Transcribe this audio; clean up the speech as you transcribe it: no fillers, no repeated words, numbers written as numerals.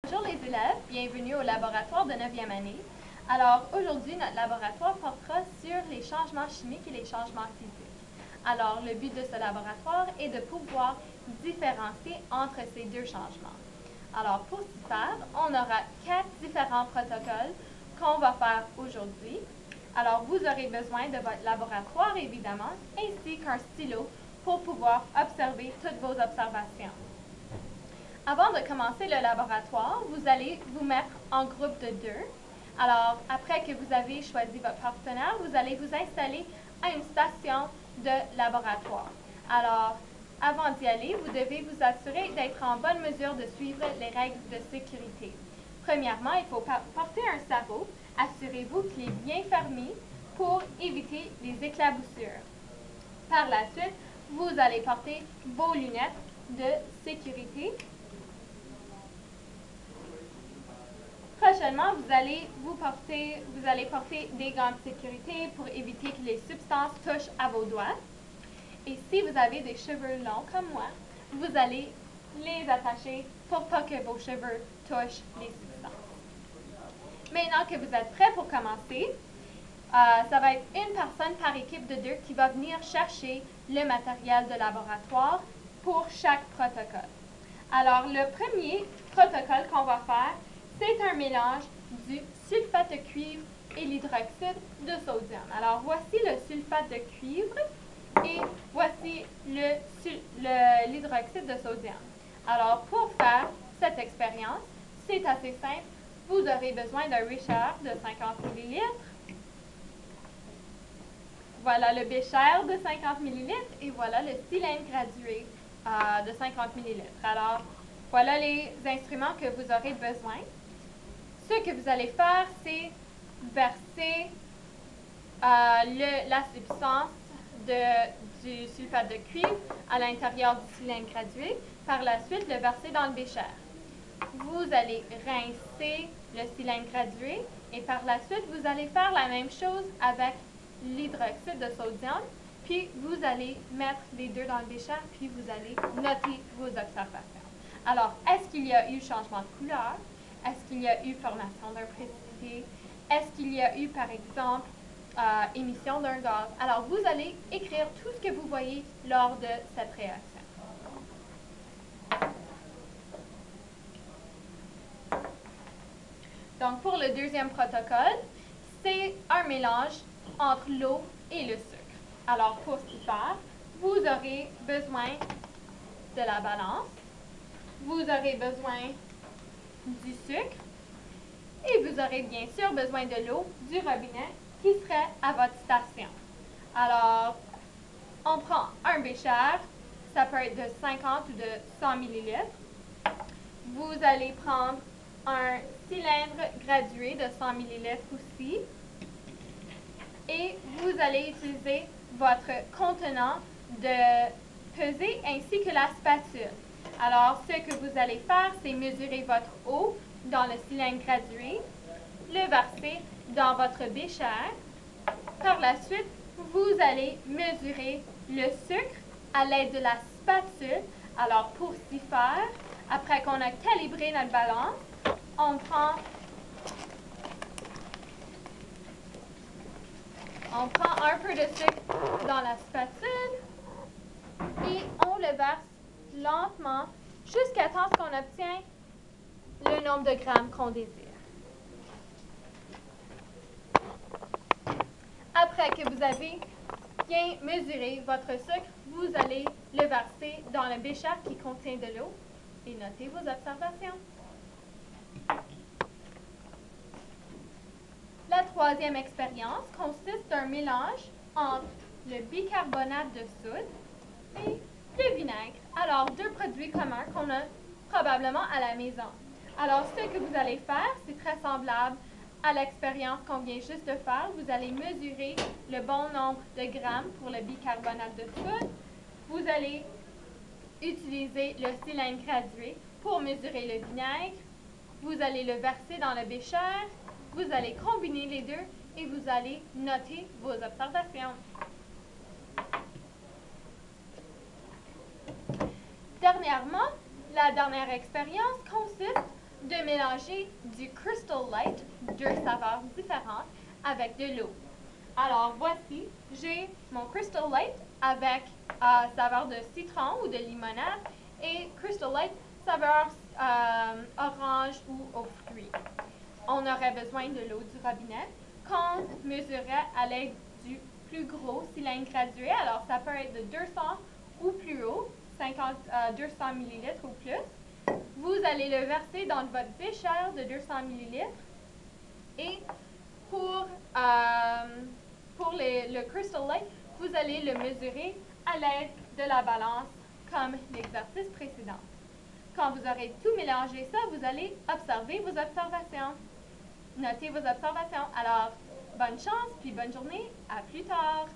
Bonjour les élèves, bienvenue au laboratoire de 9e année. Alors aujourd'hui, notre laboratoire portera sur les changements chimiques et les changements physiques. Alors le but de ce laboratoire est de pouvoir différencier entre ces deux changements. Alors pour ce faire, on aura 4 différents protocoles qu'on va faire aujourd'hui. Alors vous aurez besoin de votre laboratoire évidemment, ainsi qu'un stylo pour pouvoir observer toutes vos observations. Avant de commencer le laboratoire, vous allez vous mettre en groupe de 2. Alors, après que vous avez choisi votre partenaire, vous allez vous installer à une station de laboratoire. Alors, avant d'y aller, vous devez vous assurer d'être en bonne mesure de suivre les règles de sécurité. Premièrement, il faut porter un sarrau. Assurez-vous qu'il est bien fermé pour éviter les éclaboussures. Par la suite, vous allez porter vos lunettes de sécurité. Prochainement, vous allez porter des gants de sécurité pour éviter que les substances touchent à vos doigts. Et si vous avez des cheveux longs comme moi, vous allez les attacher pour pas que vos cheveux touchent les substances. Maintenant que vous êtes prêts pour commencer, ça va être une personne par équipe de 2 qui va venir chercher le matériel de laboratoire pour chaque protocole. Alors, le premier protocole qu'on va faire, c'est un mélange du sulfate de cuivre et l'hydroxyde de sodium. Alors, voici le sulfate de cuivre et voici l'hydroxyde de sodium. Alors, pour faire cette expérience, c'est assez simple. Vous aurez besoin d'un becher de 50 ml. Voilà le bécher de 50 ml et voilà le cylindre gradué de 50 ml. Alors, voilà les instruments que vous aurez besoin. Ce que vous allez faire, c'est verser la substance du sulfate de cuivre à l'intérieur du cylindre gradué. Par la suite, le verser dans le bécher. Vous allez rincer le cylindre gradué et par la suite, vous allez faire la même chose avec l'hydroxyde de sodium. Puis, vous allez mettre les deux dans le bécher, puis vous allez noter vos observations. Alors, est-ce qu'il y a eu changement de couleur? Est-ce qu'il y a eu formation d'un précipité? Est-ce qu'il y a eu, par exemple, émission d'un gaz? Alors, vous allez écrire tout ce que vous voyez lors de cette réaction. Donc, pour le deuxième protocole, c'est un mélange entre l'eau et le sucre. Alors, pour ce faire, vous aurez besoin de la balance, vous aurez besoin du sucre et vous aurez bien sûr besoin de l'eau du robinet qui serait à votre station. Alors, on prend un bécher, ça peut être de 50 ou de 100 ml. Vous allez prendre un cylindre gradué de 100 ml aussi et vous allez utiliser votre contenant de pesée ainsi que la spatule. Alors, ce que vous allez faire, c'est mesurer votre eau dans le cylindre gradué, le verser dans votre bécher. Par la suite, vous allez mesurer le sucre à l'aide de la spatule. Alors, pour s'y faire, après qu'on a calibré notre balance, on prend un peu de sucre dans la spatule et on le verse lentement jusqu'à temps qu'on obtient le nombre de grammes qu'on désire. Après que vous avez bien mesuré votre sucre, vous allez le verser dans le bécher qui contient de l'eau et notez vos observations. La troisième expérience consiste d'un mélange entre le bicarbonate de soude et le vinaigre. Alors, deux produits communs qu'on a probablement à la maison. Alors, ce que vous allez faire, c'est très semblable à l'expérience qu'on vient juste de faire. Vous allez mesurer le bon nombre de grammes pour le bicarbonate de soude. Vous allez utiliser le cylindre gradué pour mesurer le vinaigre. Vous allez le verser dans le bécher. Vous allez combiner les deux et vous allez noter vos observations. Dernièrement, la dernière expérience consiste de mélanger mélanger du Crystal Light, deux saveurs différentes, avec de l'eau. Alors, voici, j'ai mon Crystal Light avec saveur de citron ou de limonade et Crystal Light saveur orange ou aux fruits. On aurait besoin de l'eau du robinet qu'on mesurerait à l'aide du plus gros cylindre gradué. Alors, ça peut être de 200 ou plus haut, 200 ml ou plus. Vous allez le verser dans votre bécher de 200 ml et pour le Crystal Light, vous allez le mesurer à l'aide de la balance comme l'exercice précédent. Quand vous aurez tout mélangé ça, vous allez observer vos observations. Notez vos observations. Alors, bonne chance, puis bonne journée. À plus tard.